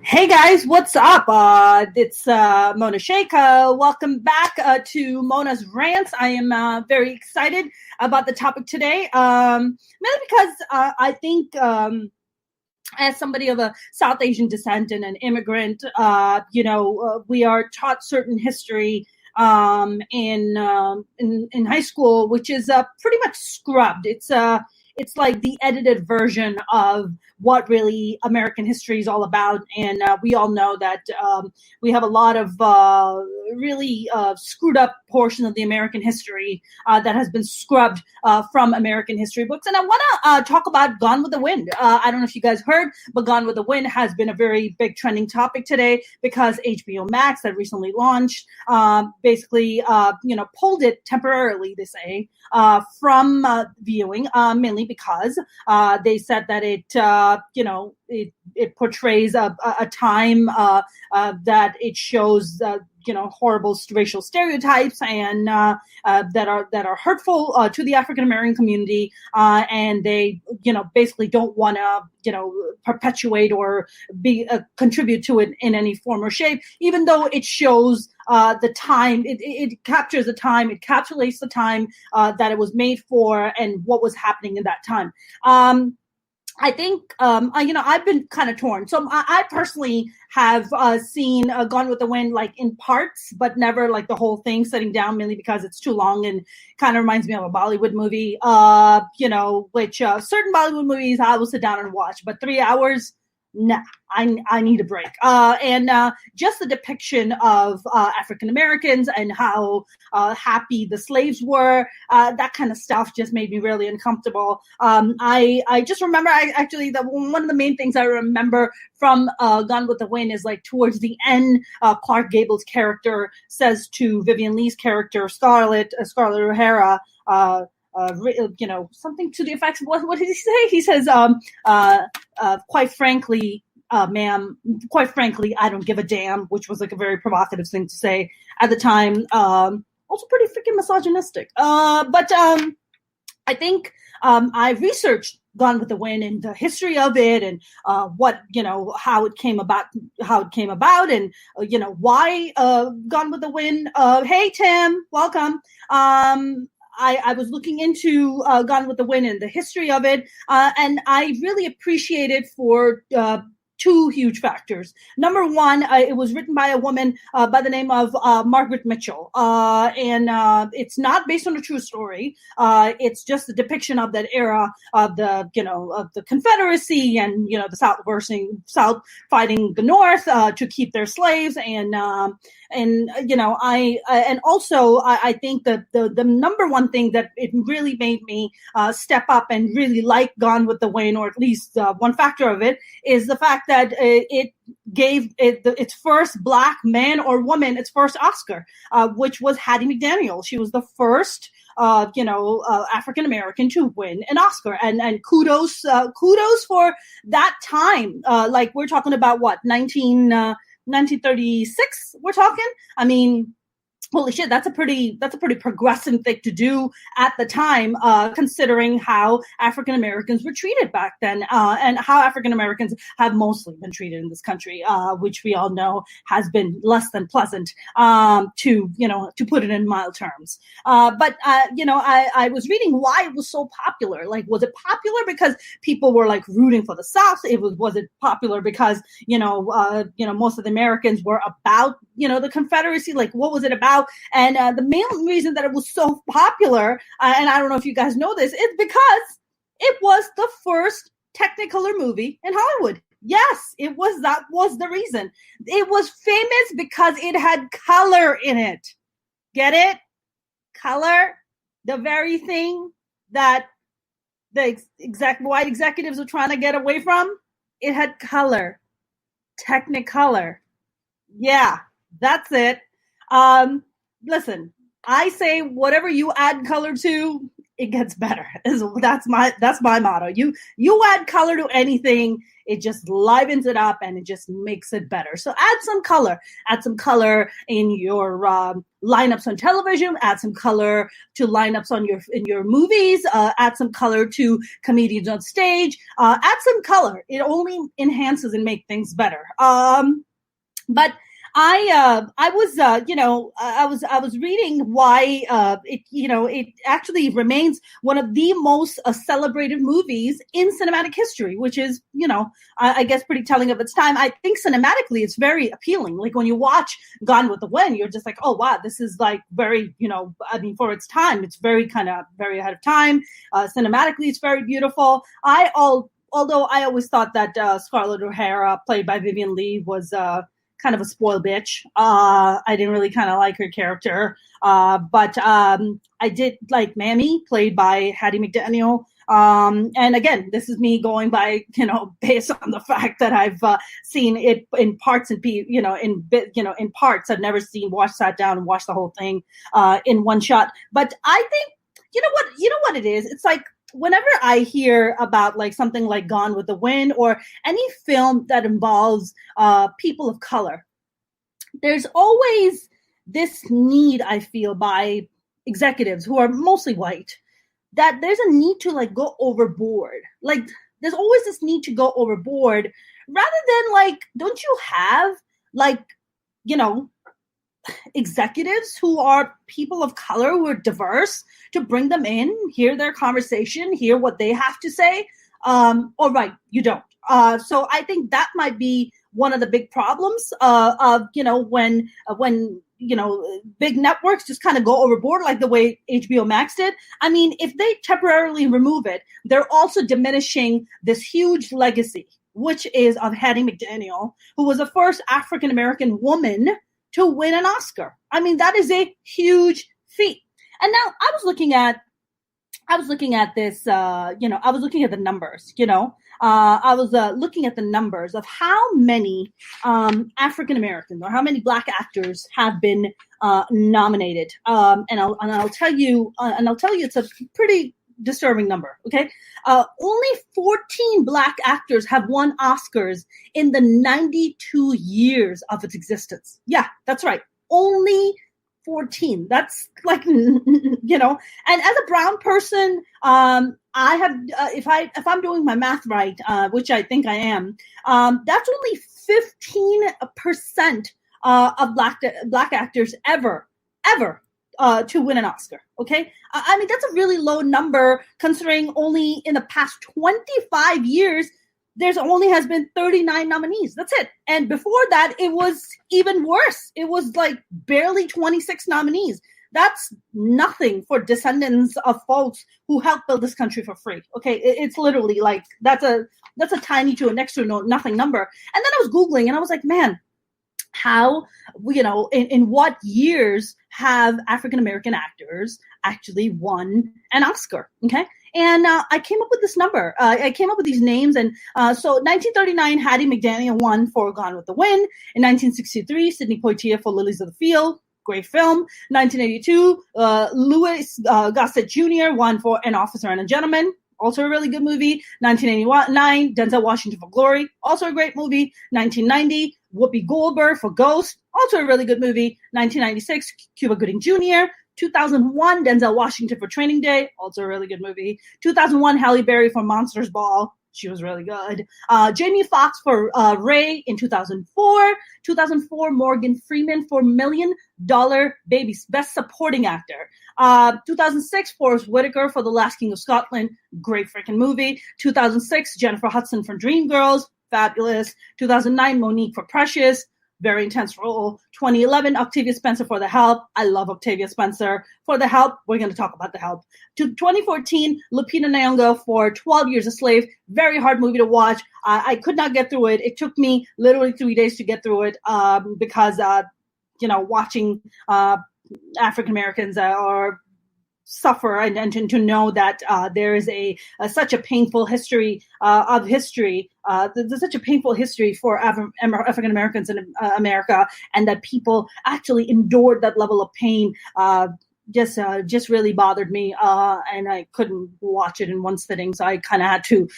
Hey guys, what's up? It's Mona Sheikh. Welcome back to Mona's Rants. I am very excited about the topic today, mainly because I think as somebody of a South Asian descent and an immigrant, we are taught certain history in high school, which is pretty much scrubbed. It's like the edited version of what really American history is all about, and we all know that we have a lot of really screwed up portion of the American history that has been scrubbed from American history books. And I want to talk about Gone with the Wind. I don't know if you guys heard, but Gone with the Wind has been a very big trending topic today because HBO Max that recently launched basically pulled it temporarily, they say, from viewing, mainly because they said that it portrays a time that it shows horrible racial stereotypes and that are hurtful to the African American community, and they basically don't want to perpetuate or be contribute to it in any form or shape, even though it shows the time, it captures the time, it encapsulates the time that it was made for and what was happening in that time. I think, I've been kind of torn. So I personally have seen Gone with the Wind like in parts, but never like the whole thing sitting down, mainly because it's too long and kind of reminds me of a Bollywood movie, which certain Bollywood movies I will sit down and watch, but 3 hours, nah, I need a break. And just the depiction of African Americans and how happy the slaves were, that kind of stuff just made me really uncomfortable. I just remember, one of the main things I remember from Gone with the Wind is like towards the end, Clark Gable's character says to Vivian Lee's character, Scarlett O'Hara, something to the effects of what did he say? He says, quite frankly, ma'am, quite frankly, I don't give a damn, which was like a very provocative thing to say at the time. Also pretty freaking misogynistic. But I think I researched Gone with the Wind and the history of it and how it came about, and why Gone with the Wind. Hey Tim, welcome. I was looking into Gone with the Wind and the history of it, and I really appreciate it for two huge factors. Number one, it was written by a woman by the name of Margaret Mitchell, and it's not based on a true story. It's just a depiction of that era of the Confederacy and the South fighting the North to keep their slaves, and I think that the number one thing that it really made me step up and really like Gone with the Wind, or at least one factor of it, is the fact that it gave its first black man or woman its first Oscar, which was Hattie McDaniel. She was the first African American to win an Oscar, and kudos for that time. Like we're talking about what 1936 we're talking. I mean, holy shit, that's a pretty progressive thing to do at the time, considering how African Americans were treated back then, and how African Americans have mostly been treated in this country, which we all know has been less than pleasant, to put it in mild terms. But I was reading why it was so popular. Like, was it popular because people were like rooting for the South? Was it popular because most of the Americans were about the Confederacy? Like, what was it about? And the main reason that it was so popular, and I don't know if you guys know this, is because it was the first Technicolor movie in Hollywood. Yes, it was. That was the reason. It was famous because it had color in it. Get it? Color, the very thing that the white executives were trying to get away from. It had color. Technicolor. Yeah, that's it. Listen, I say whatever you add color to, it gets better. That's my motto. You add color to anything, it just livens it up and it just makes it better. So add some color. Add some color in your lineups on television. Add some color to lineups in your movies. Add some color to comedians on stage. Add some color. It only enhances and makes things better. But I was reading why it actually remains one of the most celebrated movies in cinematic history, which is I guess pretty telling of its time. I think cinematically it's very appealing. Like when you watch Gone with the Wind, you're just like, oh wow, this is like very for its time, it's very very ahead of time. Cinematically, it's very beautiful. Although I always thought that Scarlett O'Hara, played by Vivian Leigh, was kind of a spoiled bitch. I didn't really kind of like her character. But I did like Mammy, played by Hattie McDaniel. And again, this is me going by, based on the fact that I've seen it in parts and in parts. I've never sat down and watched the whole thing in one shot. But I think, you know what it is? It's like, whenever I hear about like something like Gone with the Wind or any film that involves people of color, there's always this need, I feel, by executives who are mostly white, that there's a need to like go overboard. Like there's always this need to go overboard rather than like, don't you have like, executives who are people of color, who are diverse, to bring them in, hear their conversation, hear what they have to say? All right, you don't. So I think that might be one of the big problems of when big networks just kind of go overboard like the way HBO Max did. I mean, if they temporarily remove it, they're also diminishing this huge legacy, which is of Hattie McDaniel, who was the first African-American woman to win an Oscar. I mean, that is a huge feat. And now I was looking at this, I was looking at the numbers, I was looking at the numbers of how many African Americans or how many Black actors have been nominated. And I'll tell you it's a pretty disturbing number. Okay. Only 14 Black actors have won Oscars in the 92 years of its existence. Yeah, that's right. Only 14. That's like, and as a brown person, I have, if I'm doing my math right, which I think I am, that's only 15% of Black actors ever to win an Oscar. Okay. I mean, that's a really low number considering only in the past 25 years, there's only has been 39 nominees. That's it. And before that, it was even worse. It was like barely 26 nominees. That's nothing for descendants of folks who helped build this country for free. Okay. It's literally like, that's a tiny to a next to nothing number. And then I was Googling and I was like, man, how, in what years have African-American actors actually won an Oscar? Okay. And I came up with this number. I came up with these names. And so 1939, Hattie McDaniel won for Gone with the Wind. In 1963, Sidney Poitier for Lilies of the Field. Great film. 1982, Louis Gossett Jr. won for An Officer and a Gentleman. Also a really good movie. 1989, Denzel Washington for Glory. Also a great movie. 1990, Whoopi Goldberg for Ghost. Also a really good movie. 1996, Cuba Gooding Jr. 2001, Denzel Washington for Training Day. Also a really good movie. 2001, Halle Berry for Monsters Ball. She was really good. Jamie Foxx for Ray in 2004. 2004, Morgan Freeman for $1 Million Babies, Best Supporting Actor. 2006, Forrest Whitaker for The Last King of Scotland. Great freaking movie. 2006, Jennifer Hudson for Dreamgirls. Fabulous. 2009, Monique for Precious. Very intense role. 2011, Octavia Spencer for The Help. I love Octavia Spencer for The Help. We're going to talk about The Help. 2014, Lupita Nyong'o for 12 Years a Slave. Very hard movie to watch. I could not get through it. It took me literally 3 days to get through it because, watching African Americans or suffer and to know that there is such a painful history of history. There's such a painful history for African Americans in America, and that people actually endured that level of pain. just really bothered me, and I couldn't watch it in one sitting, so I kind of had to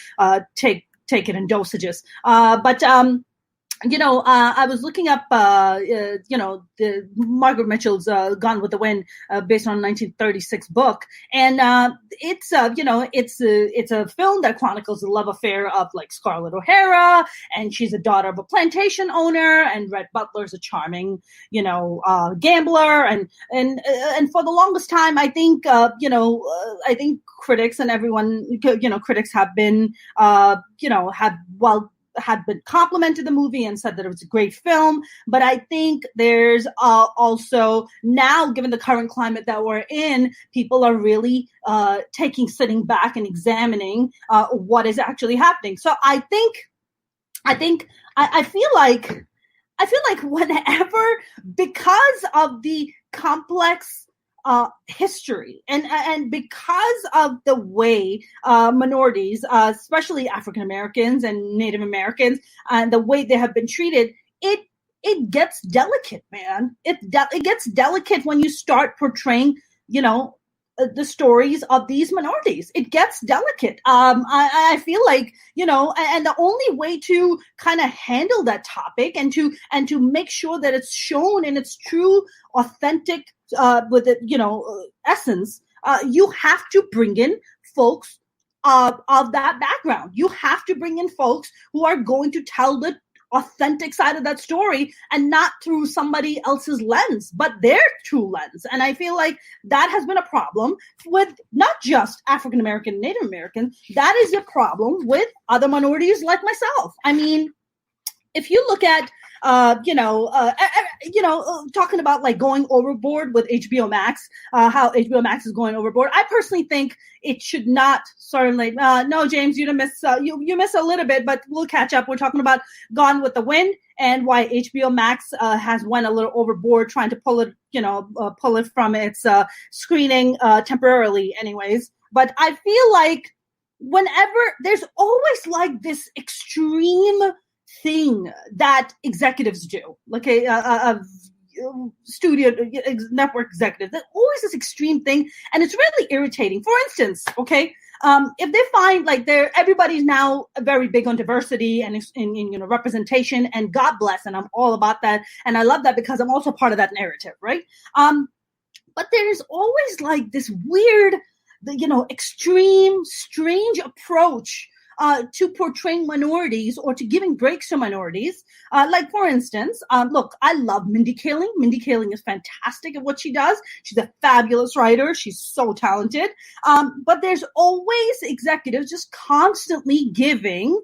take it in dosages. But I was looking up, the Margaret Mitchell's Gone with the Wind, based on a 1936 book, and it's a film that chronicles the love affair of like Scarlett O'Hara, and she's a daughter of a plantation owner, and Rhett Butler's a charming, gambler, and for the longest time, I think, I think critics and everyone, critics have been, had been complimented the movie and said that it was a great film. But I think there's also now, given the current climate that we're in, people are really sitting back and examining what is actually happening. So I feel like whenever, because of the complex history and because of the way minorities, especially African Americans and Native Americans, and the way they have been treated, it gets delicate, man. It gets delicate when you start portraying, the stories of these minorities. It gets delicate. I feel like, and the only way to kind of handle that topic and to make sure that it's shown in its true, authentic, with it, essence, you have to bring in folks of that background. You have to bring in folks who are going to tell the authentic side of that story, and not through somebody else's lens, but their true lens. And I feel like that has been a problem with not just African American, Native Americans. That is a problem with other minorities like myself. I mean, if you look at, talking about like going overboard with HBO Max, how HBO Max is going overboard. I personally think it should not. Certainly, no, James, you miss you miss a little bit, but we'll catch up. We're talking about Gone with the Wind and why HBO Max has went a little overboard trying to pull it from its screening temporarily, anyways. But I feel like whenever there's always like this extreme thing that executives do, like a studio network executive, there's always this extreme thing, and it's really irritating. For instance, if they find like everybody's now very big on diversity and in representation, and God bless, and I'm all about that, and I love that because I'm also part of that narrative, right? But there's always like this weird, extreme, strange approach to portraying minorities or to giving breaks to minorities. Like, for instance, look, I love Mindy Kaling. Mindy Kaling is fantastic at what she does. She's a fabulous writer. She's so talented. But there's always executives just constantly giving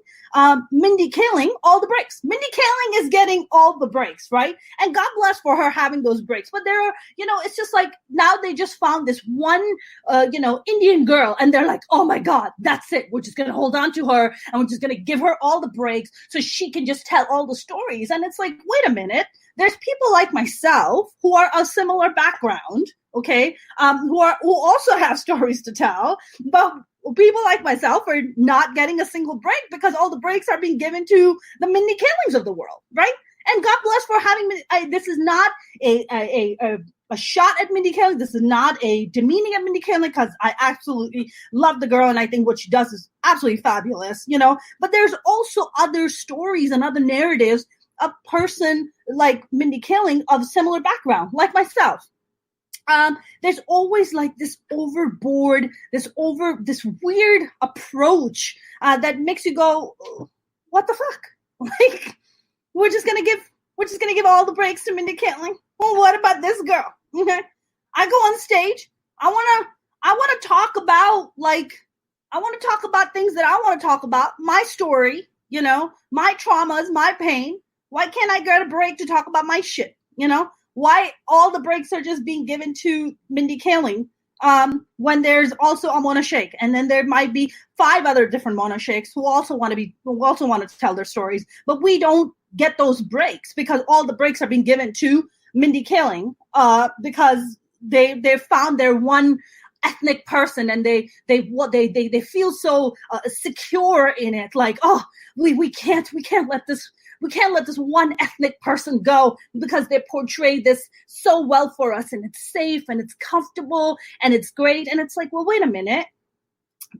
Mindy Kaling all the breaks. Mindy Kaling is getting all the breaks, right? And God bless for her having those breaks. But there are, it's just like now they just found this one, Indian girl, and they're like, oh my God, that's it. We're just going to hold on to her, and we're just going to give her all the breaks so she can just tell all the stories. And it's like, wait a minute. There's people like myself who are a similar background, okay, who also have stories to tell, but people like myself are not getting a single break because all the breaks are being given to the Mindy Kalings of the world, right? And God bless for having. This is not a shot at Mindy Kaling. This is not a demeaning at Mindy Kaling, because I absolutely love the girl and I think what she does is absolutely fabulous, But there's also other stories and other narratives. A person like Mindy Kaling of similar background, like myself. There's always like this overboard, this weird approach that makes you go, what the fuck? Like, we're just gonna give all the breaks to Mindy Kaling. Well, what about this girl? Okay, I go on stage. I wanna talk about things that I want to talk about. My story, my traumas, my pain. Why can't I get a break to talk about my shit? Why all the breaks are just being given to Mindy Kaling when there's also a Mona Sheikh, and then there might be 5 other different Mona Sheikhs who also want to tell their stories, but we don't get those breaks because all the breaks are being given to Mindy Kaling because they found their one ethnic person, and they feel so secure in it, like, oh, we can't let this we can't let this one ethnic person go because they portray this so well for us, and it's safe and it's comfortable and it's great. And it's like, well, wait a minute.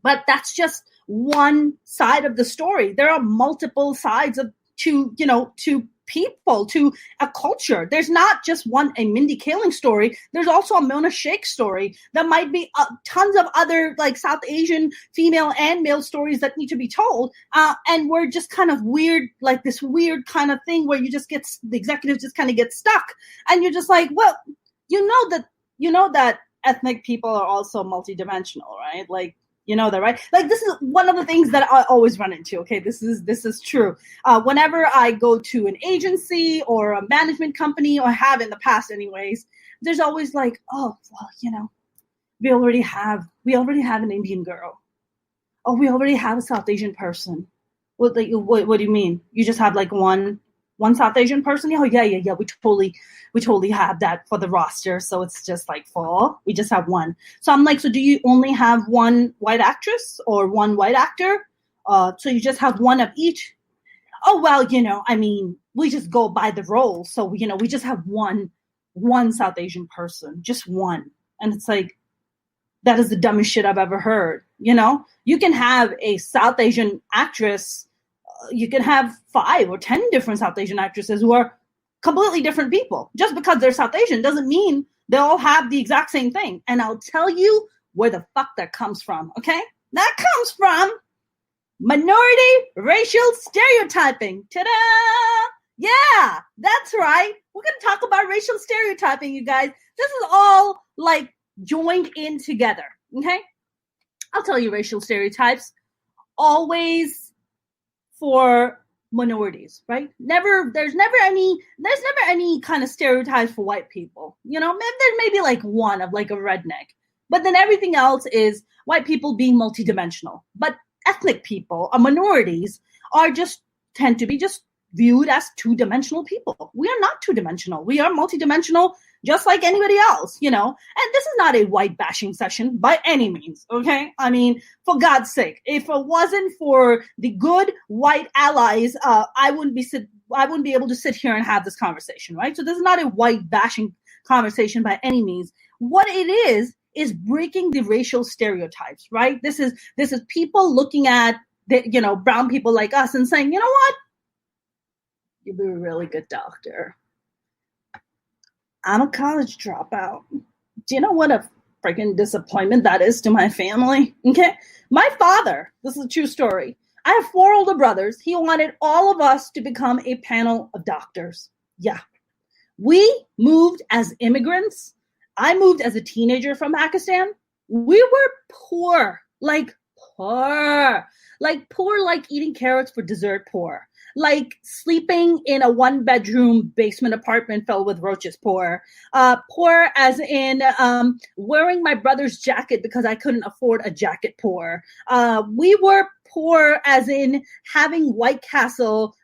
But that's just one side of the story. There are multiple sides to people, to a culture. There's not just a Mindy Kaling story. There's also a Mona Sheikh story. There might be tons of other like South Asian female and male stories that need to be told. And we're just kind of weird, like this weird kind of thing where the executives just kind of get stuck. And you're just like, well, you know that ethnic people are also multidimensional, right? Like, you know that, right? Like, this is one of the things that I always run into. Okay, this is true. Whenever I go to an agency or a management company, or have in the past anyways, there's always like, oh, well, we already have an Indian girl. Oh, we already have a South Asian person. What do you mean? You just have like one South Asian person? Oh, yeah. We totally have that for the roster. So it's just like full. We just have one. So I'm like, so do you only have one white actress or one white actor? So you just have one of each? Oh, well, I mean, we just go by the role. So, we just have one South Asian person, just one. And it's like, that is the dumbest shit I've ever heard. You can have a South Asian actress. You can have 5 or 10 different South Asian actresses who are completely different people. Just because they're South Asian doesn't mean they all have the exact same thing. And I'll tell you where the fuck that comes from, okay? That comes from minority racial stereotyping. Ta-da! Yeah, that's right. We're going to talk about racial stereotyping, you guys. This is all like joined in together, okay? I'll tell you racial stereotypes. Always for minorities, right? There's never any kind of stereotypes for white people. There may be like one of like a redneck, but then everything else is white people being multidimensional. But ethnic people or minorities tend to be just viewed as two-dimensional people. We are not two-dimensional. We are multidimensional, just like anybody else, And this is not a white bashing session by any means, okay? I mean, for God's sake, if it wasn't for the good white allies, I wouldn't be able to sit here and have this conversation, right? So this is not a white bashing conversation by any means. What it is breaking the racial stereotypes, right? This is people looking at brown people like us and saying, you know what? You'd be a really good doctor. I'm a college dropout. Do you know what a freaking disappointment that is to my family? Okay. My father, this is a true story. I have 4 older brothers. He wanted all of us to become a panel of doctors. Yeah. We moved as immigrants. I moved as a teenager from Pakistan. We were poor, like eating carrots for dessert poor. Like sleeping in a 1-bedroom basement apartment filled with roaches poor. Poor as in wearing my brother's jacket because I couldn't afford a jacket poor. We were poor as in having White Castle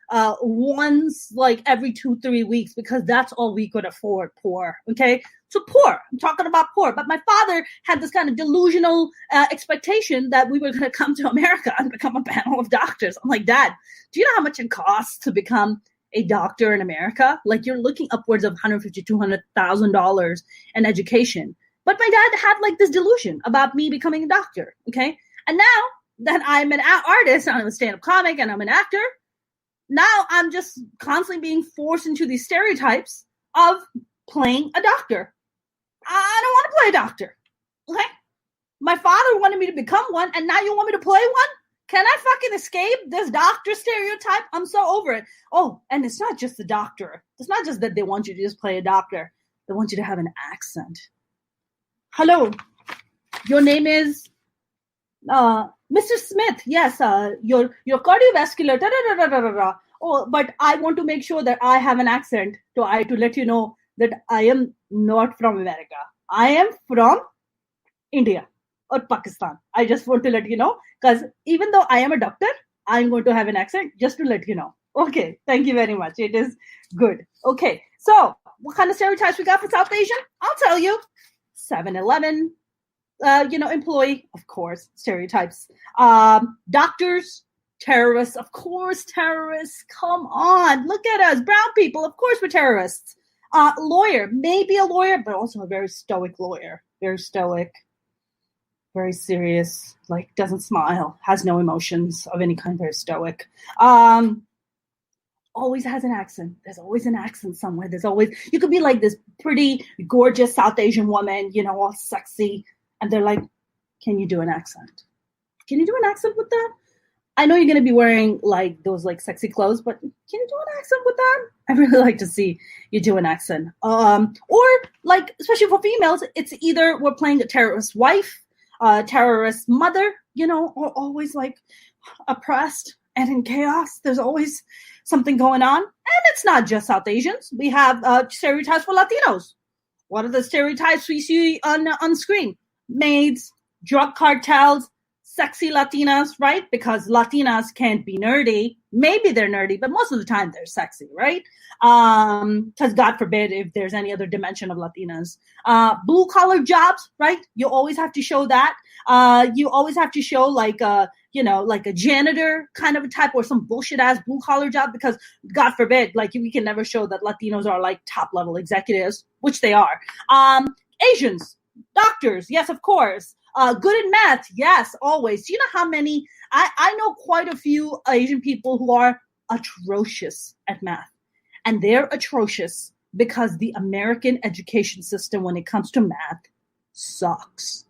once like every 2-3 weeks because that's all we could afford poor. Okay. So poor, I'm talking about poor. But my father had this kind of delusional expectation that we were going to come to America and become a panel of doctors. I'm like, Dad, do you know how much it costs to become a doctor in America? Like you're looking upwards of $150,000 to $200,000 in education. But my dad had like this delusion about me becoming a doctor. Okay. And now that I'm an artist, I'm a stand-up comic and I'm an actor, now I'm just constantly being forced into these stereotypes of playing a doctor. I don't want to play a doctor. Okay? My father wanted me to become one, and now you want me to play one? Can I fucking escape this doctor stereotype? I'm so over it. Oh, and it's not just the doctor. It's not just that they want you to just play a doctor. They want you to have an accent. Hello. Your name is Mr. Smith. Yes, your cardiovascular. Da, da, da, da, da, da. Oh, but I want to make sure that I have an accent to let you know that I am not from America. I am from India or Pakistan. I just want to let you know, because even though I am a doctor, I'm going to have an accent just to let you know. Okay, thank you very much. It is good. Okay, so what kind of stereotypes we got for South Asian? I'll tell you. 7-Eleven, employee, of course, stereotypes. Doctors, terrorists, of course, terrorists. Come on. on, look at us, brown people. Of course we're terrorists. Lawyer, maybe a lawyer, but also a very stoic lawyer. Very stoic, very serious, like doesn't smile, has no emotions of any kind, very stoic. Always has an accent. There's always an accent somewhere. You could be like this pretty gorgeous South Asian woman, all sexy. And they're like, can you do an accent? Can you do an accent with that? I know you're going to be wearing like those like sexy clothes, but can you do an accent with that? I really like to see you do an accent. Or like, especially for females, it's either we're playing a terrorist wife, terrorist mother, or always like oppressed and in chaos. There's always something going on. And it's not just South Asians. We have stereotypes for Latinos. What are the stereotypes we see on screen? Maids, drug cartels, sexy Latinas, right? Because Latinas can't be nerdy. Maybe they're nerdy, but most of the time they're sexy, right? Because God forbid if there's any other dimension of Latinas. Blue collar jobs, right? You always have to show that. You always have to show like a janitor kind of a type or some bullshit ass blue collar job, because God forbid, like we can never show that Latinos are like top level executives, which they are. Asians, doctors, yes, of course. Good at math, yes, always. Do you know how many? I know quite a few Asian people who are atrocious at math. And they're atrocious because the American education system, when it comes to math, sucks.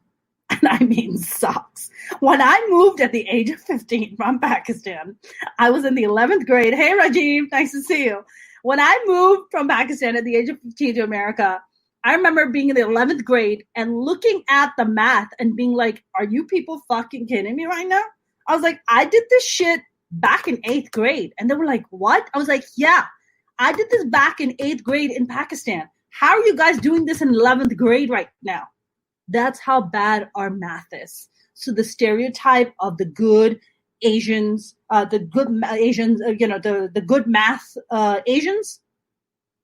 And I mean sucks. When I moved at the age of 15 from Pakistan, I was in the 11th grade. Hey, Rajiv, nice to see you. When I moved from Pakistan at the age of 15 to America, I remember being in the 11th grade and looking at the math and being like, are you people fucking kidding me right now? I was like, I did this shit back in 8th grade. And they were like, what? I was like, yeah, I did this back in 8th grade in Pakistan. How are you guys doing this in 11th grade right now? That's how bad our math is. So the stereotype of the good Asians, the good math Asians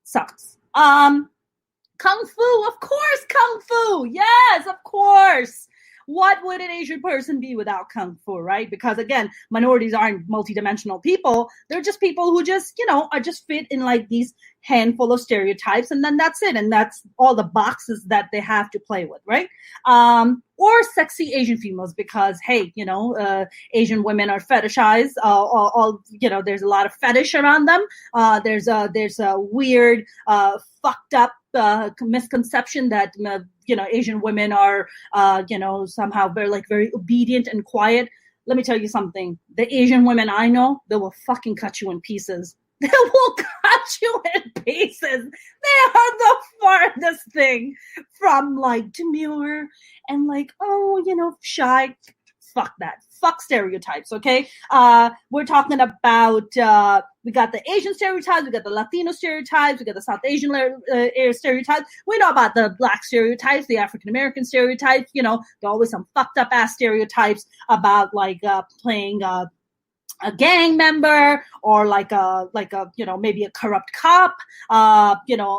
sucks. Kung Fu, of course, Kung Fu. Yes, of course. What would an Asian person be without Kung Fu, right? Because again, minorities aren't multidimensional people. They're just people who just, are just fit in like these handful of stereotypes, and then that's it. And that's all the boxes that they have to play with, right? Or sexy Asian females, because hey, Asian women are fetishized. There's a lot of fetish around them. There's a weird, fucked up misconception that Asian women are somehow very obedient and quiet. Let me tell you something. The Asian women I know, they will fucking cut you in pieces. They will cut you in pieces. They are the farthest thing from like demure and like, shy. Fuck that. Fuck stereotypes, okay? We're talking about, we got the Asian stereotypes, we got the Latino stereotypes, we got the South Asian stereotypes. We know about the Black stereotypes, the African American stereotypes. There's always some fucked up ass stereotypes about like playing a gang member, or like a maybe a corrupt cop,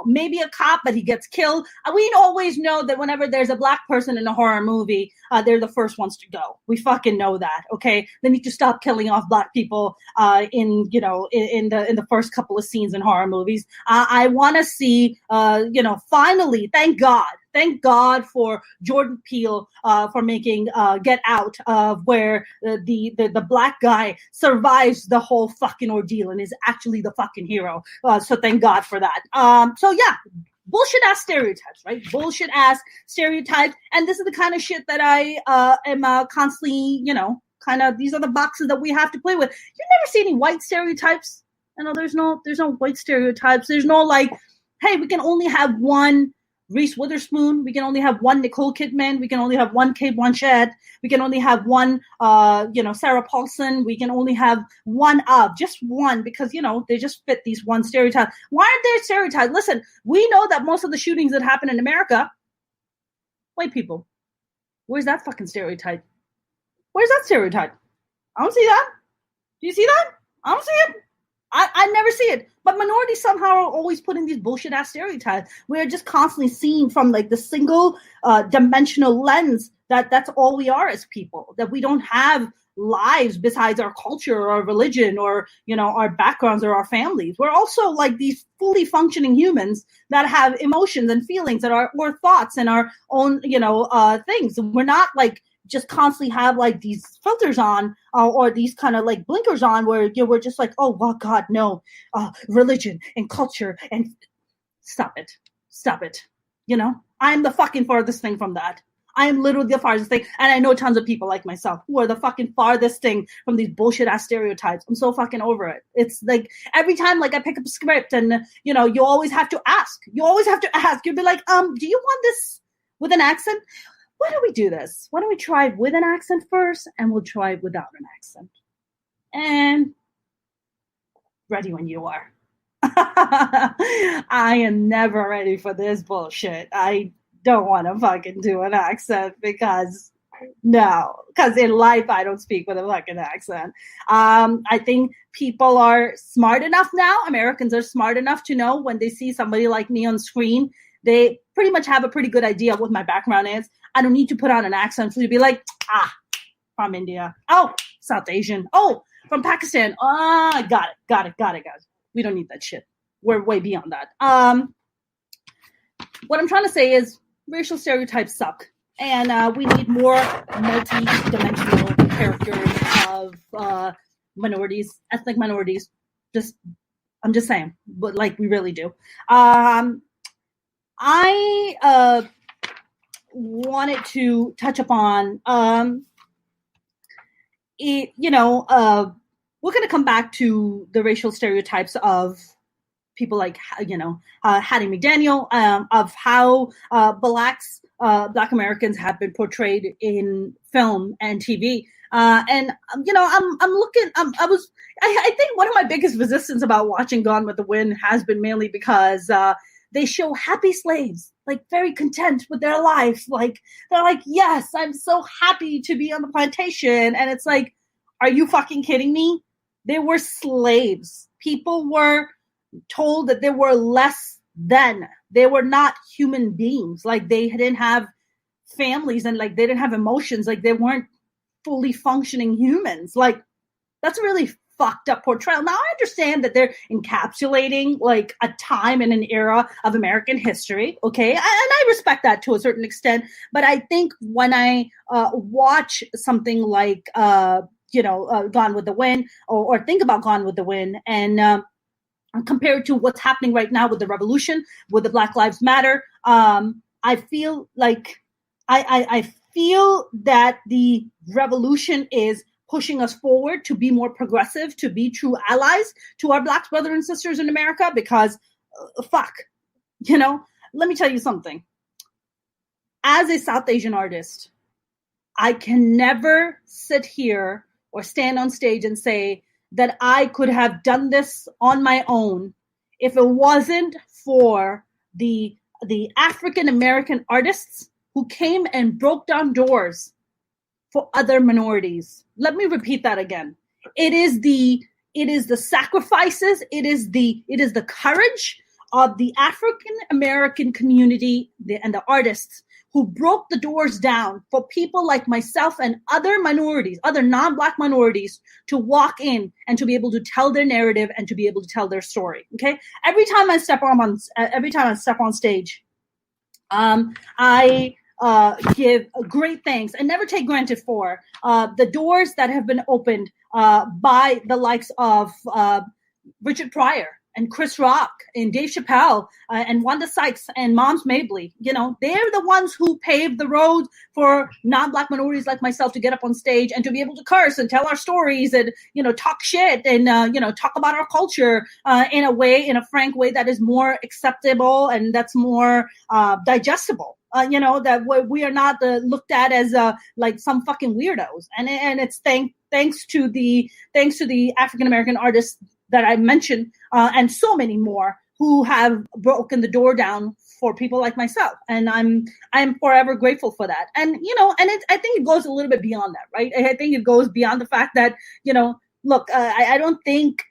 maybe a cop, but he gets killed. We always know that whenever there's a Black person in a horror movie, they're the first ones to go. We fucking know that, okay? They need to stop killing off Black people in the first couple of scenes in horror movies. I want to see, finally, thank God for Jordan Peele for making Get Out, where the Black guy survives the whole fucking ordeal and is actually the fucking hero. So thank God for that. So yeah, bullshit ass stereotypes, right? Bullshit ass stereotypes. And this is the kind of shit that I am constantly, these are the boxes that we have to play with. You never see any white stereotypes. There's no white stereotypes. There's no like, hey, we can only have one Reese Witherspoon. We can only have one Nicole Kidman. We can only have one Kate Blanchett. We can only have one, Sarah Paulson. We can only have just one, because, they just fit these one stereotype. Why aren't there stereotypes? Listen, we know that most of the shootings that happen in America, white people. Where's that fucking stereotype? Where's that stereotype? I don't see that. Do you see that? I don't see it. I never see it. But minorities somehow are always put in these bullshit ass stereotypes. We're just constantly seen from like the single dimensional lens that that's all we are as people, that we don't have lives besides our culture or our religion or, our backgrounds or our families. We're also like these fully functioning humans that have emotions and feelings that are, or thoughts and our own, things. We're not like just constantly have like these filters on or these kind of like blinkers on where we're just like, oh, well, God, no, religion and culture and stop it. I'm the fucking farthest thing from that. I am literally the farthest thing. And I know tons of people like myself who are the fucking farthest thing from these bullshit ass stereotypes. I'm so fucking over it. It's like every time like I pick up a script and, you always have to ask. You'll be like, do you want this with an accent? Why don't we do this? Why don't we try it with an accent first and we'll try it without an accent? And ready when you are. I am never ready for this bullshit. I don't want to fucking do an accent because in life I don't speak with a fucking accent. I think people are smart enough now. Americans are smart enough to know when they see somebody like me on screen, they pretty much have a pretty good idea of what my background is. I don't need to put on an accent for you to be like, from India. Oh, South Asian. Oh, from Pakistan. Got it. We don't need that shit. We're way beyond that. What I'm trying to say is racial stereotypes suck. And we need more multi-dimensional characters of minorities, ethnic minorities. I'm just saying, but like we really do. I wanted to touch upon, we're going to come back to the racial stereotypes of people like, Hattie McDaniel, of how Black Americans have been portrayed in film and TV. I think one of my biggest resistance about watching Gone with the Wind has been mainly because they show happy slaves, like very content with their life. Like they're like, yes, I'm so happy to be on the plantation. And it's like, are you fucking kidding me? They were slaves. People were told that they were less than. They were not human beings. Like they didn't have families and like they didn't have emotions. Like they weren't fully functioning humans. Like that's a really fucked up portrayal. Now I understand that they're encapsulating like a time and an era of American history. Okay. And I respect that to a certain extent. But I think when I watch something like, Gone with the Wind or think about Gone with the Wind and compared to what's happening right now with the revolution, with the Black Lives Matter, I feel like I feel that the revolution is pushing us forward to be more progressive, to be true allies to our Black brothers and sisters in America because, let me tell you something. As a South Asian artist, I can never sit here or stand on stage and say that I could have done this on my own if it wasn't for the African American artists who came and broke down doors for other minorities. Let me repeat that again. It is the sacrifices, it is the courage of the African American community and the artists who broke the doors down for people like myself and other minorities, other non-Black minorities, to walk in and to be able to tell their narrative and to be able to tell their story. Okay, every time I step on stage, I give great thanks and never take granted for the doors that have been opened by the likes of Richard Pryor and Chris Rock and Dave Chappelle and Wanda Sykes and Moms Mabley. They're the ones who paved the road for non-Black minorities like myself to get up on stage and to be able to curse and tell our stories and, talk shit and, talk about our culture in a frank way that is more acceptable and that's more digestible. That we are not looked at as like some fucking weirdos. And it's thanks to the African American artists that I mentioned, and so many more who have broken the door down for people like myself, and I'm forever grateful for that. And I think it goes a little bit beyond that, right? I think it goes beyond the fact that look, I don't think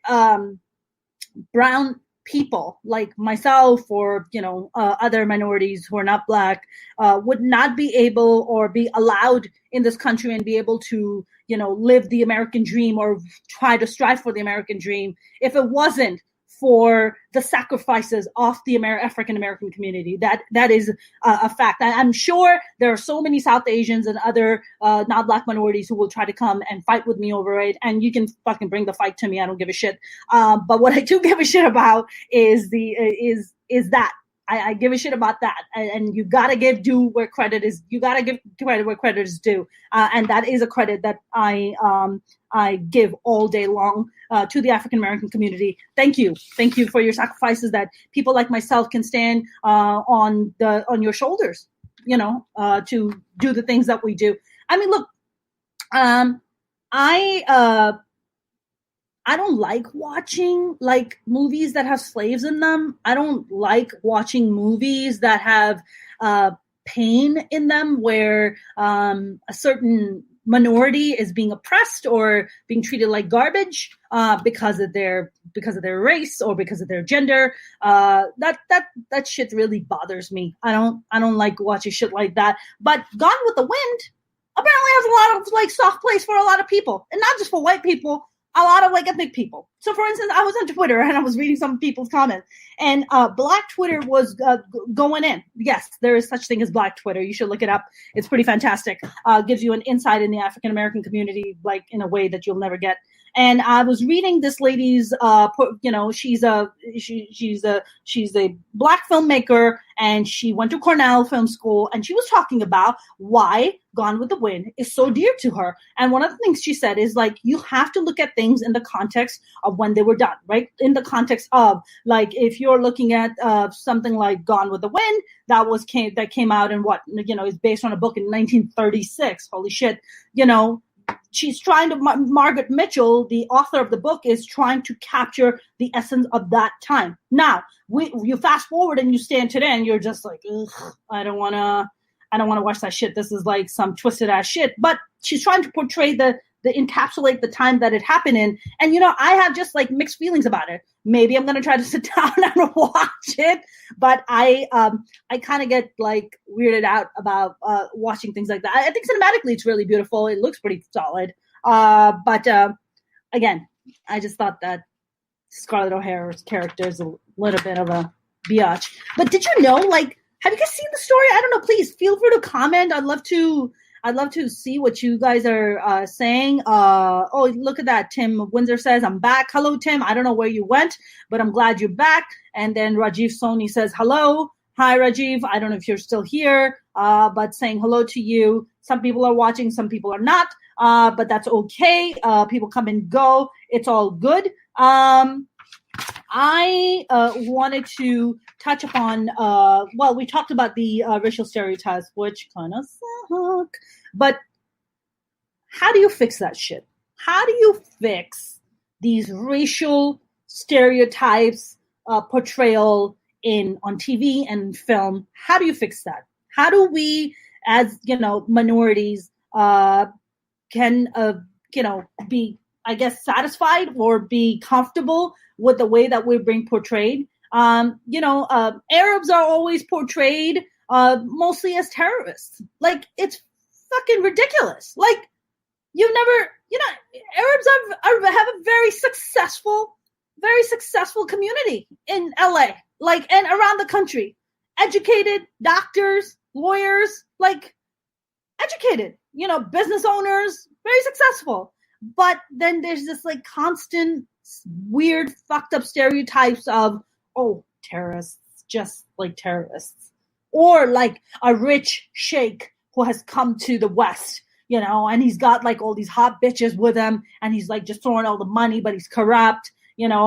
brown people like myself or other minorities who are not Black would not be able or be allowed in this country and be able to live the American dream or try to strive for the American dream if it wasn't for the sacrifices of the African American community. That is a fact. I'm sure there are so many South Asians and other non-Black minorities who will try to come and fight with me over it, and you can fucking bring the fight to me. I don't give a shit. But what I do give a shit about is that. I give a shit about that, and you gotta give due where credit is. You gotta give credit where credit is due, and that is a credit that I give all day long to the African American community. Thank you for your sacrifices. That people like myself can stand on your shoulders, to do the things that we do. I mean, look, I don't like watching like movies that have slaves in them. I don't like watching movies that have pain in them, where a certain minority is being oppressed or being treated like garbage because of their race or because of their gender. That shit really bothers me. I don't like watching shit like that. But Gone with the Wind apparently has a lot of like soft place for a lot of people, and not just for white people. A lot of like ethnic people. So for instance, I was on Twitter and I was reading some people's comments, and Black Twitter was going in. Yes, there is such thing as Black Twitter. You should look it up. It's pretty fantastic. Gives you an insight in the African American community, like in a way that you'll never get. And I was reading this lady's, she's a Black filmmaker, and she went to Cornell Film School, and she was talking about why Gone with the Wind is so dear to her. And one of the things she said is like, you have to look at things in the context of when they were done, right? In the context of like, if you're looking at something like Gone with the Wind, that came out in is based on a book in 1936. Holy shit, she's trying to, Margaret Mitchell, the author of the book, is trying to capture the essence of that time. Now, you fast forward and you stand today and you're just like, ugh, I don't want to watch that shit. This is like some twisted ass shit. But she's trying to portray the encapsulate the time that it happened in. And, I have just like mixed feelings about it. Maybe I'm going to try to sit down and watch it. But I kind of get like weirded out about watching things like that. I think cinematically it's really beautiful. It looks pretty solid. But again, I just thought that Scarlett O'Hara's character is a little bit of a biatch. But did you know, like, have you guys seen the story? I don't know. Please feel free to comment. I'd love to see what you guys are saying. Oh, look at that. Tim Windsor says, I'm back. Hello, Tim. I don't know where you went, but I'm glad you're back. And then Rajiv Soni says, hello. Hi, Rajiv. I don't know if you're still here, but saying hello to you. Some people are watching, some people are not, but that's okay. People come and go. It's all good. I wanted to touch upon, we talked about the racial stereotypes, which kind of suck. But how do you fix that shit? How do you fix these racial stereotypes portrayal on TV and film? How do you fix that? How do we, as minorities, can be, I guess, satisfied or be comfortable with the way that we're being portrayed? Arabs are always portrayed mostly as terrorists. Like, it's fucking ridiculous. Like, Arabs have a very successful community in LA, like, and around the country. Educated, doctors, lawyers, like, educated, business owners, very successful. But then there's this like constant weird fucked up stereotypes of, oh, terrorists, just like terrorists. Or like a rich sheikh who has come to the West, and he's got like all these hot bitches with him, and he's like just throwing all the money, but he's corrupt,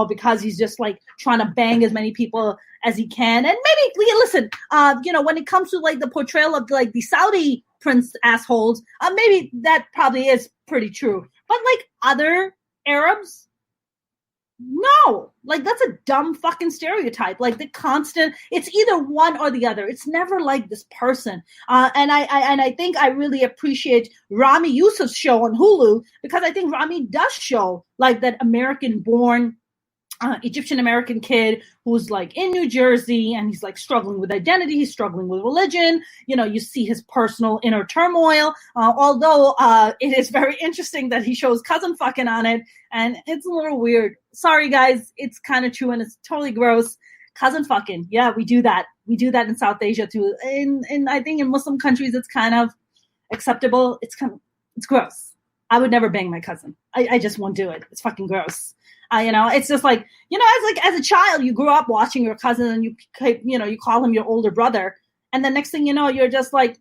because he's just like trying to bang as many people as he can. And maybe, listen, when it comes to like the portrayal of like the Saudi prince assholes, maybe that probably is pretty true. But like other Arabs, no, like that's a dumb fucking stereotype. Like the constant, it's either one or the other. It's never like this person. And I think I really appreciate Rami Youssef's show on Hulu, because I think Rami does show like that American-born Egyptian American kid who's like in New Jersey, and he's like struggling with identity, he's struggling with religion. You see his personal inner turmoil. Although it is very interesting that he shows cousin fucking on it, and it's a little weird. Sorry guys, it's kind of true and it's totally gross. Cousin fucking, yeah, we do that. We do that in South Asia too. In I think in Muslim countries it's kind of acceptable. It's gross. I would never bang my cousin. I just won't do it. It's fucking gross. It's just like, as a child, you grew up watching your cousin and you call him your older brother. And the next thing you know, you're just like,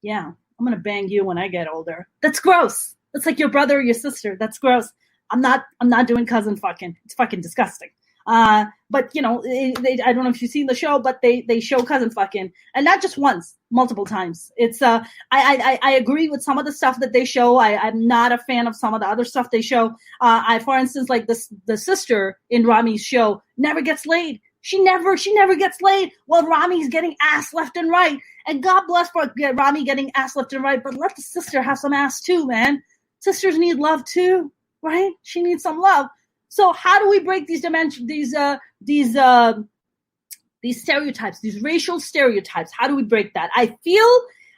yeah, I'm going to bang you when I get older. That's gross. That's like your brother or your sister. That's gross. I'm not doing cousin fucking. It's fucking disgusting. But I don't know if you've seen the show, but they show cousin fucking, and not just once, multiple times. It's I agree with some of the stuff that they show. I'm not a fan of some of the other stuff they show. For instance, like the sister in Rami's show never gets laid. She never gets laid while Rami's getting ass left and right. And God bless for Rami getting ass left and right, but let the sister have some ass too, man. Sisters need love too, right? She needs some love. So how do we break these stereotypes, these racial stereotypes? How do we break that? I feel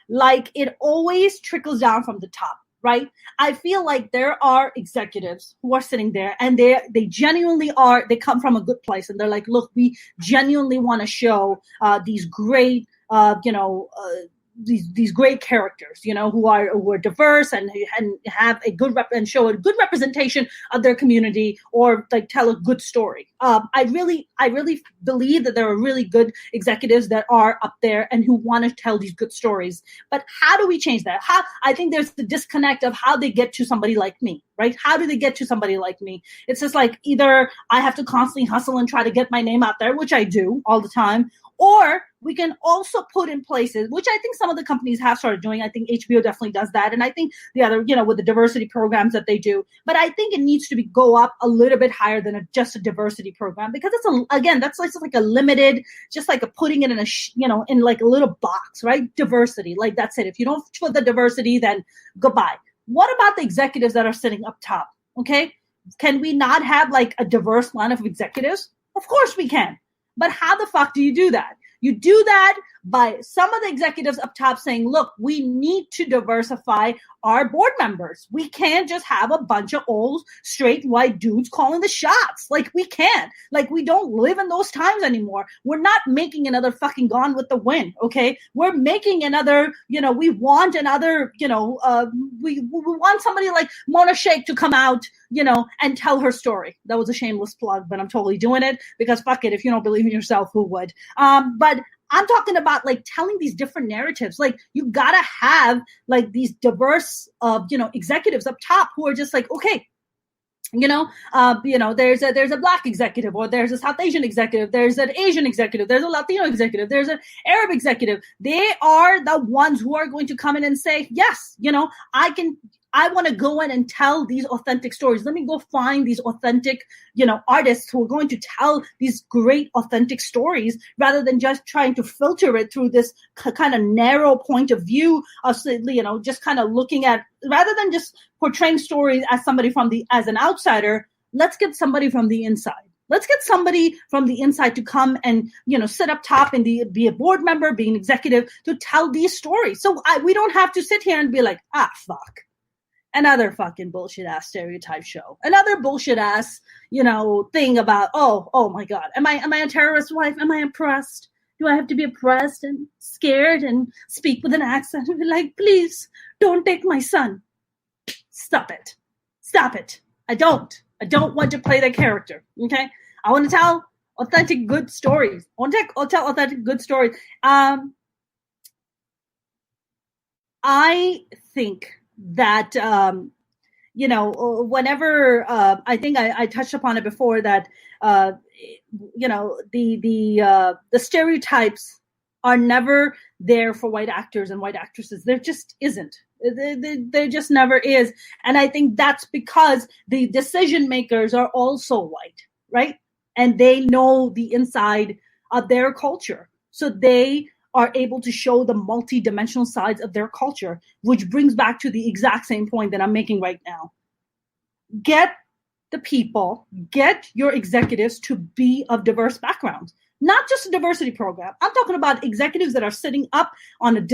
like it always trickles down from the top, right? I feel like there are executives who are sitting there and they genuinely are, they come from a good place and they're like, look, we genuinely want to show these great, these great characters, who are diverse and have a good and show a good representation of their community, or like tell a good story. I really believe that there are really good executives that are up there and who want to tell these good stories. But how do we change that? I think there's the disconnect of how they get to somebody like me, right? How do they get to somebody like me? It's just like either I have to constantly hustle and try to get my name out there, which I do all the time, or we can also put in places, which I think some of the companies have started doing. I think HBO definitely does that. And I think the other, with the diversity programs that they do. But I think it needs to go up a little bit higher than just a diversity program, because that's like a limited, just like putting it in in like a little box, right? Diversity, like that's it. If you don't put the diversity, then goodbye. What about the executives that are sitting up top? Okay. Can we not have like a diverse line of executives? Of course we can. But how the fuck do you do that? You do that by some of the executives up top saying, look, we need to diversify our board members. We can't just have a bunch of old straight white dudes calling the shots. Like, we can't. Like, we don't live in those times anymore. We're not making another fucking Gone with the Wind, okay? We're making another, we want another, we want somebody like Mona Sheikh to come out, and tell her story. That was a shameless plug, but I'm totally doing it because fuck it. If you don't believe in yourself, who would? But I'm talking about like telling these different narratives. Like, you gotta have like these diverse, executives up top who are just like, okay, there's a Black executive, or there's a South Asian executive, there's an Asian executive, there's a Latino executive, there's an Arab executive. They are the ones who are going to come in and say, yes, I want to go in and tell these authentic stories. Let me go find these authentic, artists who are going to tell these great authentic stories, rather than just trying to filter it through this kind of narrow point of view of, just kind of looking at, rather than just portraying stories as an outsider. Let's get somebody from the inside. Let's get somebody from the inside to come and, sit up top and be a board member, be an executive, to tell these stories. So we don't have to sit here and be like, fuck. Another fucking bullshit ass stereotype show. Another bullshit ass, thing about, oh my God. Am I a terrorist wife? Am I oppressed? Do I have to be oppressed and scared and speak with an accent and be like, please don't take my son? Stop it. Stop it. I don't want to play that character. Okay. I want to tell authentic good stories. I want to tell authentic good stories. I think that, whenever, I think I touched upon it before, that, the stereotypes are never there for white actors and white actresses. There just isn't. There just never is. And I think that's because the decision makers are also white, right? And they know the inside of their culture. So they are able to show the multi-dimensional sides of their culture, which brings back to the exact same point that I'm making right now. Get the people, get your executives to be of diverse backgrounds. Not just a diversity program. I'm talking about executives that are sitting up on a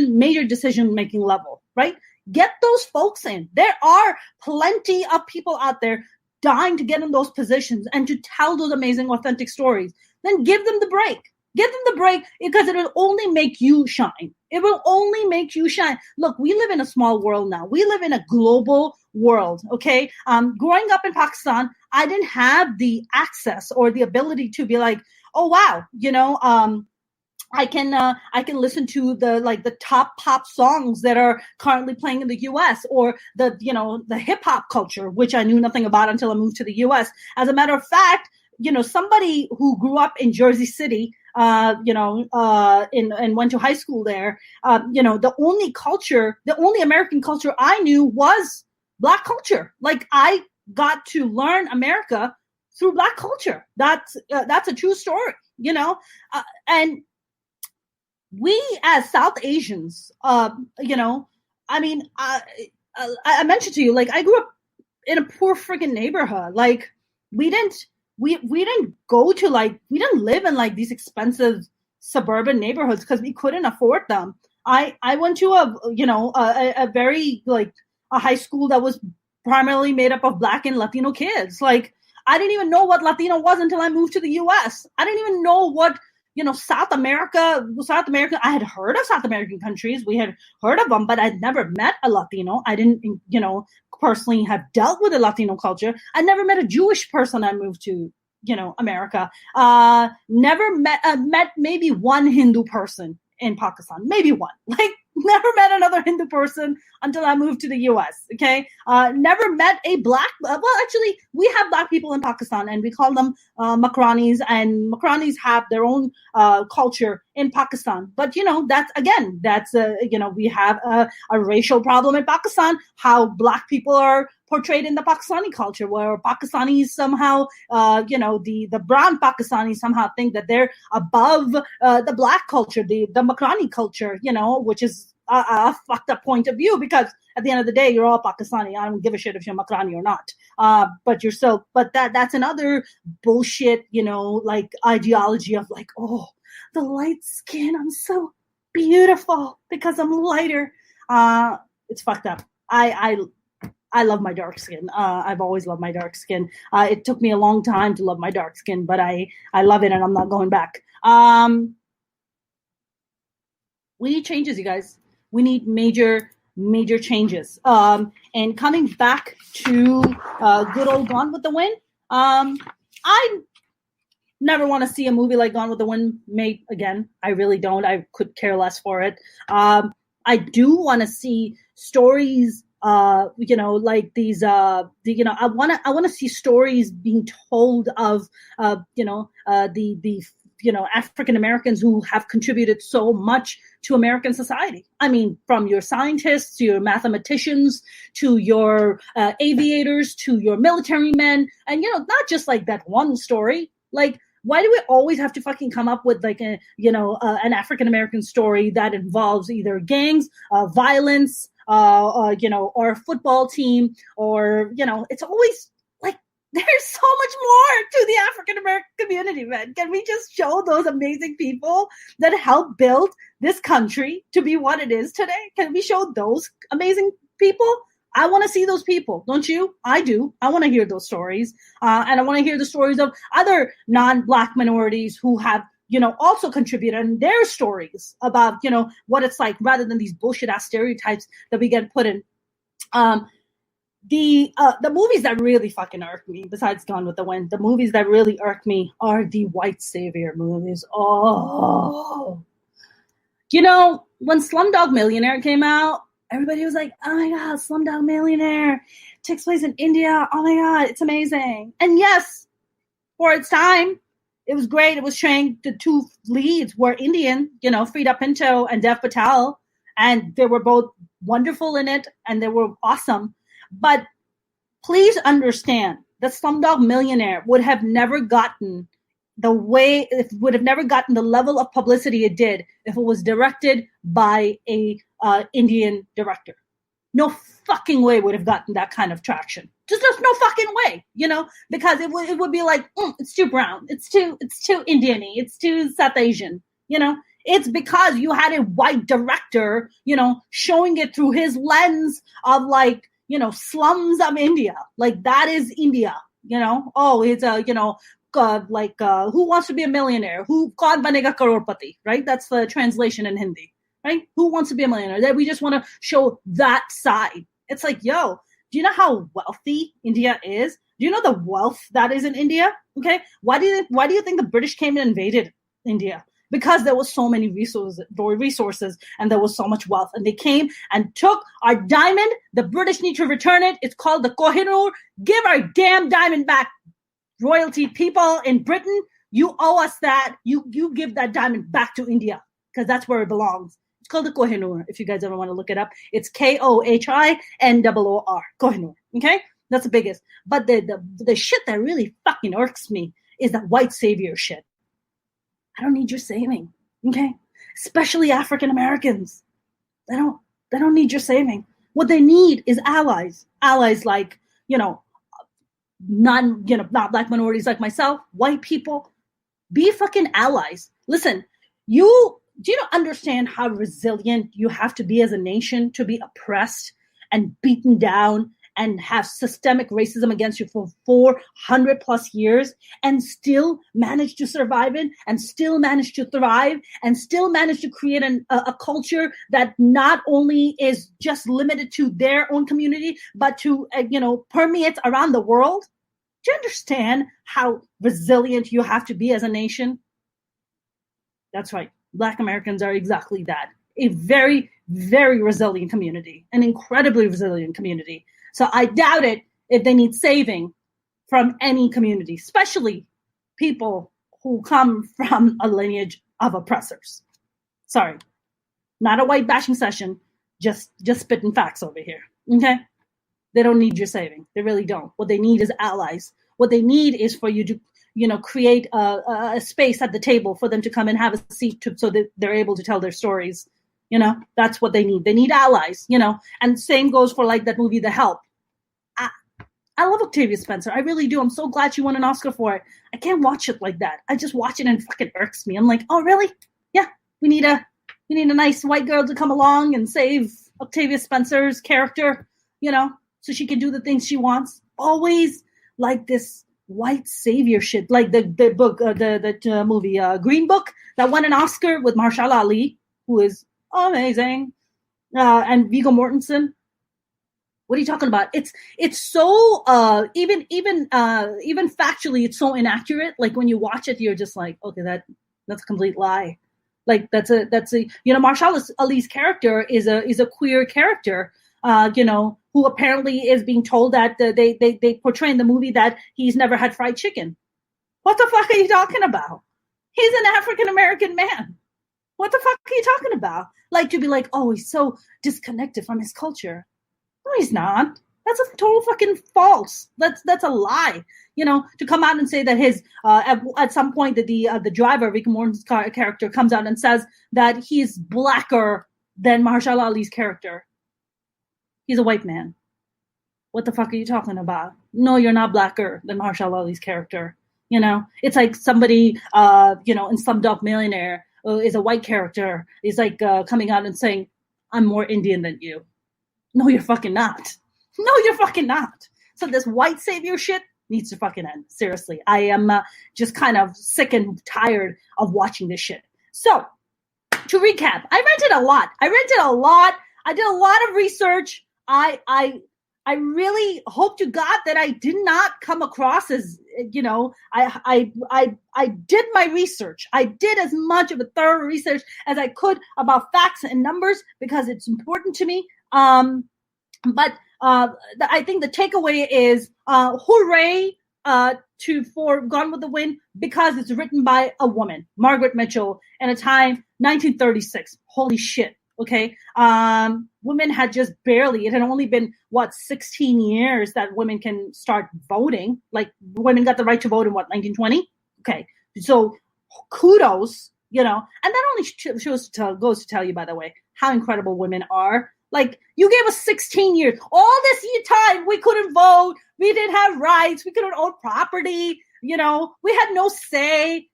major decision-making level, right? Get those folks in. There are plenty of people out there dying to get in those positions and to tell those amazing, authentic stories. Then give them the break. Give them the break because it will only make you shine. It will only make you shine. Look, we live in a small world now. We live in a global world, okay? Growing up in Pakistan, I didn't have the access or the ability to be like, oh, wow, I can listen to the top pop songs that are currently playing in the U.S. or the hip hop culture, which I knew nothing about until I moved to the U.S. As a matter of fact, somebody who grew up in Jersey City, and went to high school there, the only American culture I knew was Black culture. Like I got to learn America through Black culture. That's a true story, and we as South Asians, I mentioned to you, like I grew up in a poor freaking neighborhood. Like we didn't live in like these expensive suburban neighborhoods because we couldn't afford them. I went to a very like a high school that was primarily made up of Black and Latino kids. Like I didn't even know what Latino was until I moved to the US. I didn't even know what South America, I had heard of South American countries. We had heard of them, but I'd never met a Latino. I didn't, personally have dealt with the Latino culture. I never met a Jewish person. I moved to, America. Never met maybe one Hindu person in Pakistan, maybe one. Like never met another Hindu person until I moved to the US. Okay. Never met a Black, well, actually we have Black people in Pakistan and we call them Makranis, and Makranis have their own culture in Pakistan. But, we have a racial problem in Pakistan, how Black people are portrayed in the Pakistani culture, where Pakistanis somehow, the brown Pakistanis somehow think that they're above the Black culture, the Makrani culture, which is a fucked up point of view, because at the end of the day, you're all Pakistani. I don't give a shit if you're Makrani or not. But that's another bullshit, like ideology of like, oh, the light skin, I'm so beautiful because I'm lighter. It's fucked up. I love my dark skin. I've always loved my dark skin. It took me a long time to love my dark skin, but I love it and I'm not going back. We need changes, you guys. We need major changes. And coming back to good old Gone with the Wind, I never want to see a movie like Gone with the Wind made again. I really don't. I could care less for it. I do want to see stories, like these, I want to see stories being told of, the African Americans who have contributed so much to American society. I mean, from your scientists to your mathematicians to your aviators to your military men, and not just like that one story. Like, why do we always have to fucking come up with like an African American story that involves either gangs, violence, or a football team, or it's always like there's so much more to the African American community, man. Can we just show those amazing people that helped build this country to be what it is today? Can we show those amazing people? I want to see those people, don't you? I do. I want to hear those stories. And I want to hear the stories of other non-Black minorities who have, also contributed, and their stories about, what it's like, rather than these bullshit ass stereotypes that we get put in. The movies that really fucking irk me, besides Gone with the Wind, the movies that really irk me are the white savior movies. Oh, when Slumdog Millionaire came out, everybody was like, oh my God, Slumdog Millionaire takes place in India. Oh my God, it's amazing. And yes, for its time, it was great. It was trained. The two leads were Indian, Freida Pinto and Dev Patel. And they were both wonderful in it and they were awesome. But please understand that Slumdog Millionaire would have never gotten the level of publicity it did if it was directed by a Indian director. no fucking way would have gotten that kind of traction. Just there's no fucking way, because it would be like, it's too brown, it's too Indian-y, it's too South Asian, It's because you had a white director, showing it through his lens of like, slums of India. Like that is India, Oh, it's a, Who Wants to Be a Millionaire? Kaun Banega Crorepati, right? That's the translation in Hindi, right? Who Wants to Be a Millionaire? That we just want to show that side. It's like, yo, do you know how wealthy India is? Do you know the wealth that is in India? Okay. Why do you think the British came and invaded India? Because there was so many resources and there was so much wealth. And they came and took our diamond. The British need to return it. It's called the Kohinoor. Give our damn diamond back. Royalty people in Britain, you owe us that. You give that diamond back to India because that's where it belongs. It's called the Kohinoor. If you guys ever want to look it up, it's Kohinor. Kohinoor. Okay, that's the biggest. But the shit that really fucking irks me is that white savior shit. I don't need your saving. Okay, especially African Americans. They don't need your saving. What they need is allies. Allies like not black minorities like myself, white people. Be fucking allies. Listen, do you understand how resilient you have to be as a nation to be oppressed and beaten down and have systemic racism against you for 400 plus years and still manage to survive it and still manage to thrive and still manage to create a culture that not only is just limited to their own community, but to, permeates around the world? Do you understand how resilient you have to be as a nation? That's right. Black Americans are exactly that. A very, very resilient community, an incredibly resilient community. So I doubt it if they need saving from any community, especially people who come from a lineage of oppressors. Sorry, not a white bashing session, just spitting facts over here, okay? They don't need your saving. They really don't. What they need is allies. What they need is for you to, create a space at the table for them to come and have a seat so that they're able to tell their stories. That's what they need. They need allies, and same goes for like that movie, The Help. I love Octavia Spencer. I really do. I'm so glad she won an Oscar for it. I can't watch it like that. I just watch it and it fucking irks me. I'm like, oh, really? Yeah, we need a nice white girl to come along and save Octavia Spencer's character, so she can do the things she wants. Always like this white savior shit, like the book, the movie Green Book that won an Oscar with Mahershala Ali, who is amazing, and Viggo Mortensen. What are you talking about? It's so even factually, it's so inaccurate. Like when you watch it, you're just like, okay, that's a complete lie. Like that's a Mahershala Ali's character is a queer character, who apparently is being told that they portray in the movie that he's never had fried chicken. What the fuck are you talking about? He's an African American man. What the fuck are you talking about? Like to be like, oh, he's so disconnected from his culture. No, he's not. That's a total fucking false. That's a lie. To come out and say that his at some point that the driver, Viggo Mortensen's character, comes out and says that he's blacker than Mahershala Ali's character. He's a white man. What the fuck are you talking about? No, you're not blacker than Mahershala Ali's character. It's like somebody, in Slumdog Millionaire is a white character. Is like coming out and saying, I'm more Indian than you. No, you're fucking not. No, you're fucking not. So this white savior shit needs to fucking end. Seriously. I am just kind of sick and tired of watching this shit. So to recap, I rented a lot. I did a lot of research. I really hope to God that I did not come across as, I did my research. I did as much of a thorough research as I could about facts and numbers because it's important to me. But I think the takeaway is hooray for Gone with the Wind because it's written by a woman, Margaret Mitchell, in a time 1936. Holy shit. Okay. Women had just barely, it had only been 16 years that women can start voting. Like women got the right to vote in 1920. Okay. So kudos, and that only goes to tell you, by the way, how incredible women are. Like, you gave us 16 years. All this time, we couldn't vote. We didn't have rights. We couldn't own property. We had no say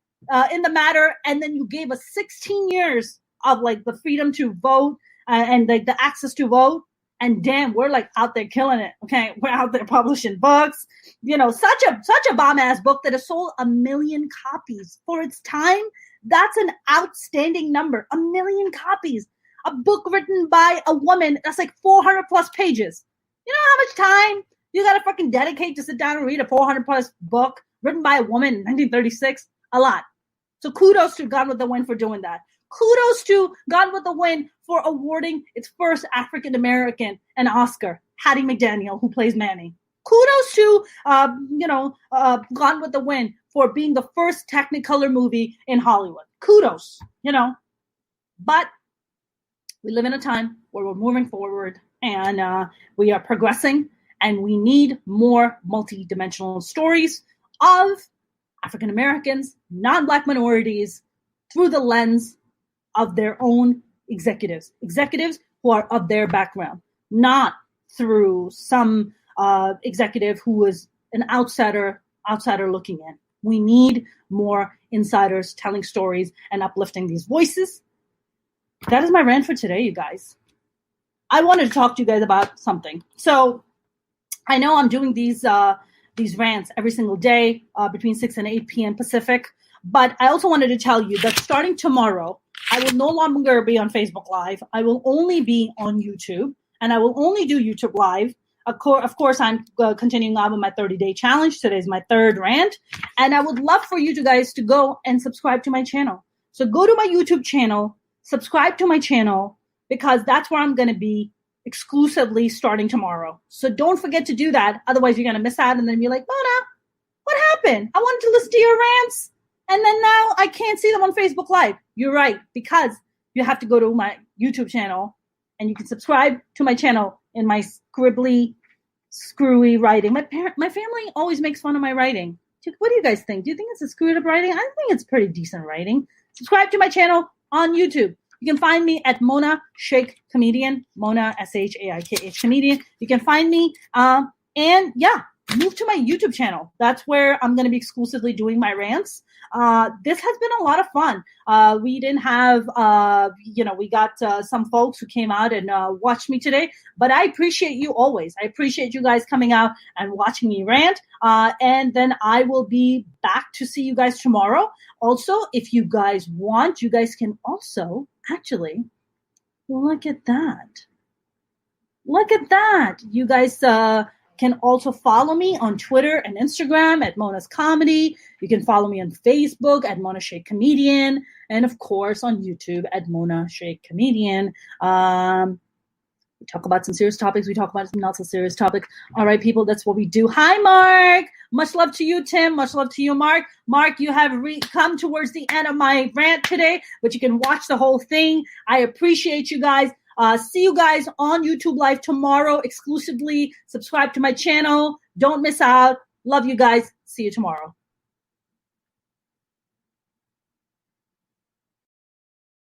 in the matter. And then you gave us 16 years of like the freedom to vote and like the access to vote. And damn, we're like out there killing it. Okay, we're out there publishing books. Such a bomb ass book that has sold 1 million copies for its time. That's an outstanding number. 1 million copies. A book written by a woman that's like 400 plus pages. You know how much time you gotta fucking dedicate to sit down and read a 400 plus book written by a woman in 1936? A lot. So kudos to Gone with the Wind for doing that. Kudos to Gone with the Wind for awarding its first African American an Oscar, Hattie McDaniel, who plays Manny. Kudos to Gone with the Wind for being the first Technicolor movie in Hollywood. Kudos, But we live in a time where we're moving forward and we are progressing, and we need more multidimensional stories of African Americans, non-Black minorities, through the lens of their own executives who are of their background, not through some executive who is an outsider looking in. We need more insiders telling stories and uplifting these voices. That is my rant for today, you guys. I wanted to talk to you guys about something. So I know I'm doing these rants every single day between 6 and 8 p.m. Pacific, but I also wanted to tell you that starting tomorrow, I will no longer be on Facebook Live. I will only be on YouTube, and I will only do YouTube Live. Of course, I'm continuing on with my 30-day challenge. Today's my third rant, and I would love for you guys to go and subscribe to my channel. So go to my YouTube channel, subscribe to my channel, because that's where I'm going to be exclusively starting tomorrow. So don't forget to do that. Otherwise, you're going to miss out, and then be like, Mona, what happened? I wanted to listen to your rants, and then now I can't see them on Facebook Live. You're right, because you have to go to my YouTube channel, and you can subscribe to my channel in my scribbly, screwy writing. My family always makes fun of my writing. What do you guys think? Do you think it's a screwed up writing? I think it's pretty decent writing. Subscribe to my channel on YouTube. You can find me at Mona Shaikh Comedian, Mona Shaikh Comedian. You can find me, and yeah, move to my YouTube channel. That's where I'm going to be exclusively doing my rants. This has been a lot of fun. We didn't have, we got some folks who came out and watched me today, but I appreciate you always. I appreciate you guys coming out and watching me rant. And then I will be back to see you guys tomorrow. Also, if you guys want, you guys can also actually look at that. Look at that. You guys can also follow me on Twitter and Instagram at Mona's Comedy. You can follow me on Facebook at Mona Shaikh Comedian. And of course on YouTube at Mona Shaikh Comedian. We talk about some serious topics. We talk about some not so serious topics. All right, people, that's what we do. Hi, Mark. Much love to you, Tim. Much love to you, Mark. Mark, you have come towards the end of my rant today, but you can watch the whole thing. I appreciate you guys. See you guys on YouTube Live tomorrow exclusively. Subscribe to my channel. Don't miss out. Love you guys. See you tomorrow.